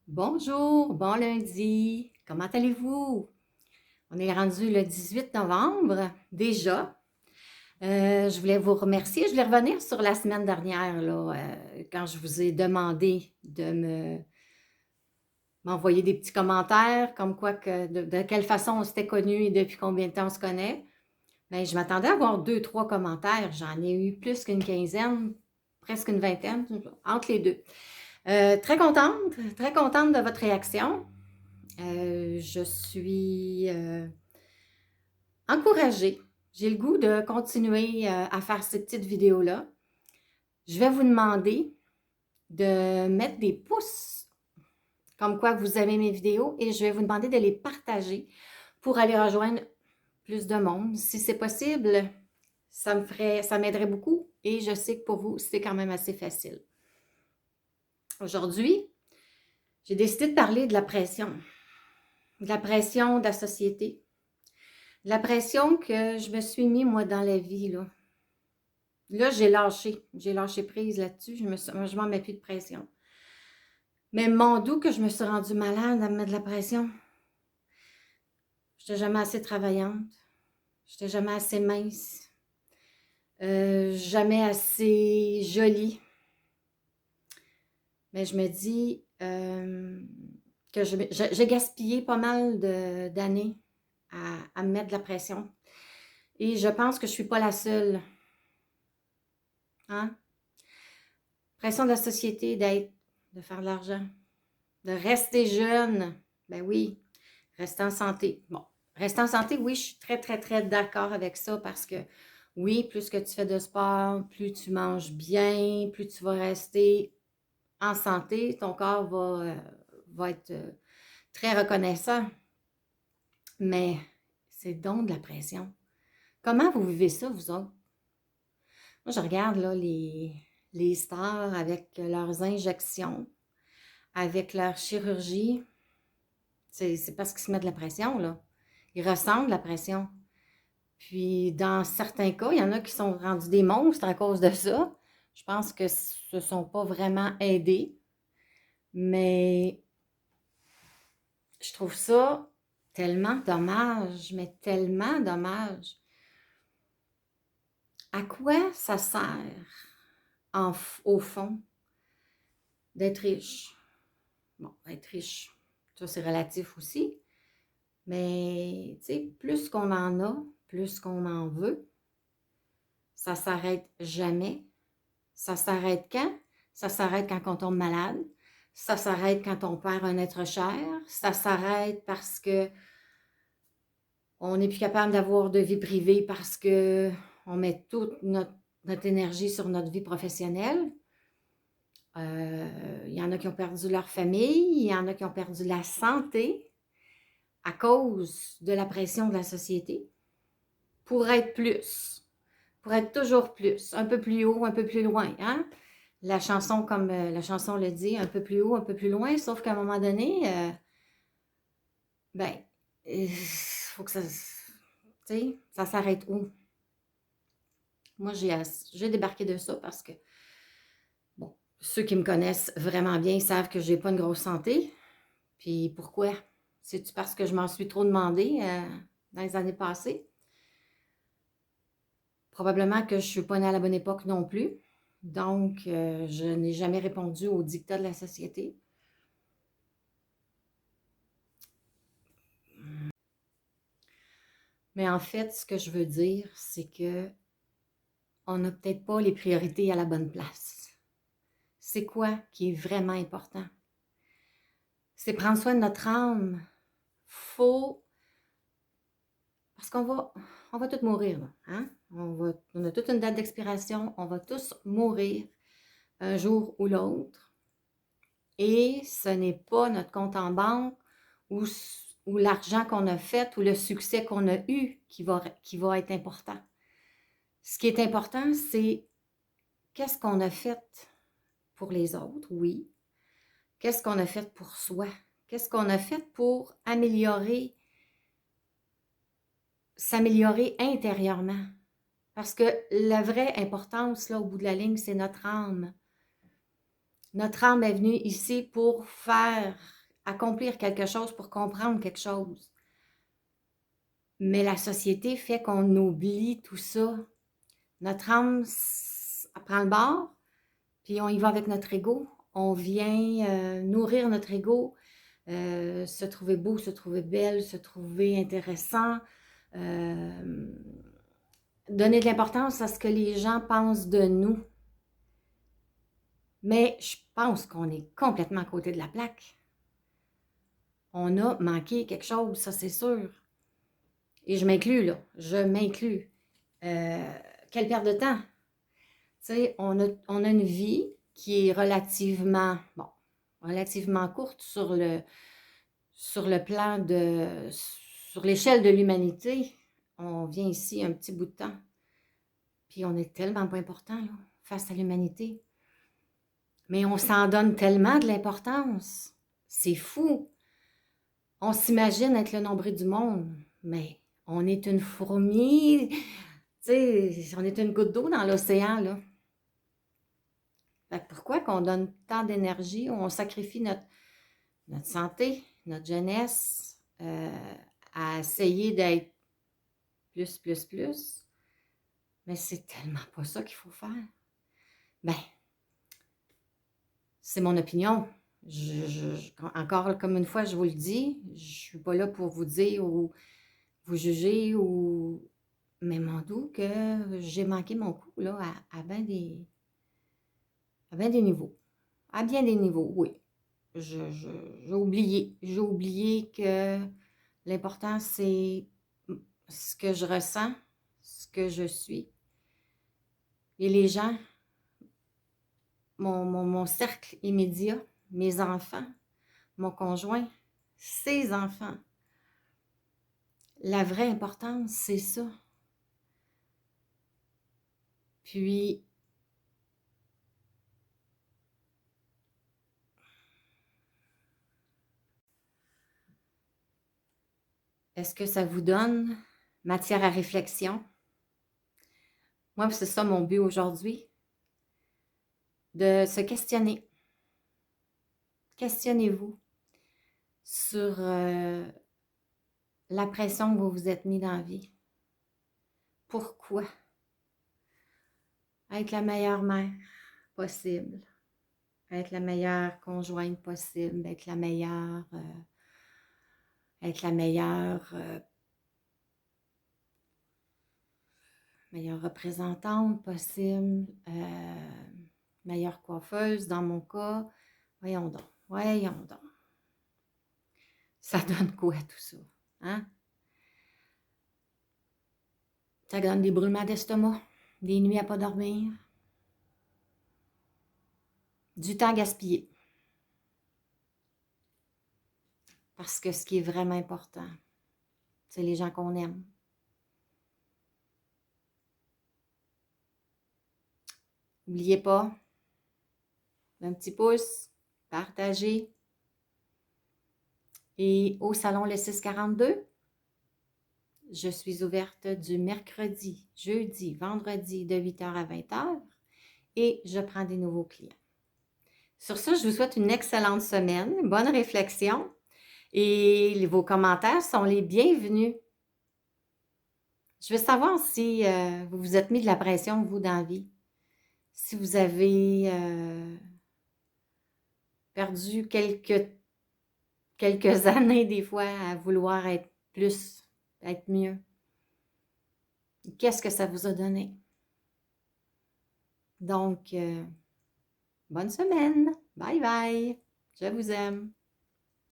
Bonjour, bon lundi, comment allez-vous? On est rendu le 18 novembre déjà. Je voulais vous remercier. Je voulais revenir sur la semaine dernière, là, quand je vous ai demandé de m'envoyer des petits commentaires, comme quoi que de quelle façon on s'était connus et depuis combien de temps on se connaît. Bien, je m'attendais à avoir 2, 3 commentaires. J'en ai eu plus qu'une quinzaine, presque une vingtaine, entre les deux. Très contente de votre réaction. Je suis encouragée. J'ai le goût de continuer à faire ces petites vidéos-là. Je vais vous demander de mettre des pouces, comme quoi vous aimez mes vidéos, et je vais vous demander de les partager pour aller rejoindre plus de monde. Si c'est possible, ça m'aiderait beaucoup, et je sais que pour vous, c'est quand même assez facile. Aujourd'hui, j'ai décidé de parler de la pression de la société, de la pression que je me suis mis, moi, dans la vie, là. Là, j'ai lâché prise là-dessus, je m'en mets plus de pression. Mais mon Dieu que je me suis rendue malade à me mettre de la pression. J'étais jamais assez travaillante, j'étais jamais assez mince, jamais assez jolie. Mais je me dis que j'ai gaspillé pas mal d'années à me mettre de la pression. Et je pense que je suis pas la seule. Hein? Pression de la société de faire de l'argent, de rester jeune. Ben oui, rester en santé. Bon, rester en santé, oui, je suis très, très, très d'accord avec ça parce que oui, plus que tu fais de sport, plus tu manges bien, plus tu vas rester en santé, ton corps va être très reconnaissant. Mais c'est donc de la pression. Comment vous vivez ça, vous autres? Moi, je regarde là, les stars avec leurs injections, avec leur chirurgie. C'est parce qu'ils se mettent de la pression, là. Ils ressentent de la pression. Puis, dans certains cas, il y en a qui sont rendus des monstres à cause de ça. Je pense que ce ne sont pas vraiment aidés. Mais je trouve ça tellement dommage, mais tellement dommage. À quoi ça sert, au fond, d'être riche? Bon, être riche, ça c'est relatif aussi. Mais, tu sais, plus qu'on en a, plus qu'on en veut, ça s'arrête jamais. Ça s'arrête quand? Ça s'arrête quand on tombe malade. Ça s'arrête quand on perd un être cher. Ça s'arrête parce que on n'est plus capable d'avoir de vie privée parce que on met toute notre énergie sur notre vie professionnelle. Il y en a qui ont perdu leur famille, il y en a qui ont perdu la santé à cause de la pression de la société pour être plus, pour être toujours plus, un peu plus haut, un peu plus loin, hein? La chanson, comme la chanson le dit, un peu plus haut, un peu plus loin, sauf qu'à un moment donné, ben, il faut que ça, tu sais, ça s'arrête où? Moi, j'ai débarqué de ça parce que, bon, ceux qui me connaissent vraiment bien savent que j'ai pas une grosse santé. Puis pourquoi? C'est-tu parce que je m'en suis trop demandé dans les années passées? Probablement que je suis pas née à la bonne époque non plus. Donc, je n'ai jamais répondu aux dictats de la société. Mais en fait, ce que je veux dire, c'est que on n'a peut-être pas les priorités à la bonne place. C'est quoi qui est vraiment important? C'est prendre soin de notre âme. Faut, parce on va tous mourir, là, hein? On a toute une date d'expiration, on va tous mourir un jour ou l'autre. Et ce n'est pas notre compte en banque ou l'argent qu'on a fait ou le succès qu'on a eu qui va être important. Ce qui est important, c'est qu'est-ce qu'on a fait pour les autres, oui. Qu'est-ce qu'on a fait pour soi? Qu'est-ce qu'on a fait pour s'améliorer intérieurement? Parce que la vraie importance, là, au bout de la ligne, c'est notre âme. Notre âme est venue ici pour accomplir quelque chose, pour comprendre quelque chose. Mais la société fait qu'on oublie tout ça. Notre âme elle prend le bord, puis on y va avec notre ego. On vient nourrir notre ego, se trouver beau, se trouver belle, se trouver intéressant, donner de l'importance à ce que les gens pensent de nous. Mais je pense qu'on est complètement à côté de la plaque. On a manqué quelque chose, ça c'est sûr. Et je m'inclus, là. Je m'inclus. Quelle perte de temps. Tu sais, on a une vie qui est relativement courte sur le plan sur l'échelle de l'humanité. On vient ici un petit bout de temps. Puis on est tellement pas important, là, face à l'humanité. Mais on s'en donne tellement de l'importance. C'est fou. On s'imagine être le nombril du monde, mais on est une fourmi. Tu sais, on est une goutte d'eau dans l'océan, là. Fait que pourquoi qu'on donne tant d'énergie, on sacrifie notre santé, notre jeunesse, à essayer d'être plus? Mais c'est tellement pas ça qu'il faut faire. Ben, c'est mon opinion. Encore comme une fois, je vous le dis, je suis pas là pour vous dire ou vous juger mais mon doux que j'ai manqué mon coup là, à bien des niveaux. À bien des niveaux, oui. J'ai oublié que l'important, c'est ce que je ressens, ce que je suis. Et les gens, mon cercle immédiat, mes enfants, mon conjoint, ses enfants. La vraie importance, c'est ça. Puis, est-ce que ça vous donne matière à réflexion? Moi, c'est ça mon but aujourd'hui, de se questionner. Questionnez-vous sur la pression que vous vous êtes mis dans la vie. Pourquoi? Être la meilleure mère possible, être la meilleure conjointe possible, être la meilleure meilleure représentante possible, meilleure coiffeuse dans mon cas. Voyons donc. Ça donne quoi tout ça? Hein? Ça donne des brûlements d'estomac, des nuits à pas dormir, du temps gaspillé. Parce que ce qui est vraiment important, c'est les gens qu'on aime. N'oubliez pas, un petit pouce, partagez. Et au salon le 642, je suis ouverte du mercredi, jeudi, vendredi de 8h à 20h et je prends des nouveaux clients. Sur ça, je vous souhaite une excellente semaine, bonne réflexion et vos commentaires sont les bienvenus. Je veux savoir si vous vous êtes mis de la pression, vous, dans la vie. Si vous avez perdu quelques années, des fois, à vouloir être plus, être mieux. Qu'est-ce que ça vous a donné? Donc, bonne semaine. Bye bye. Je vous aime.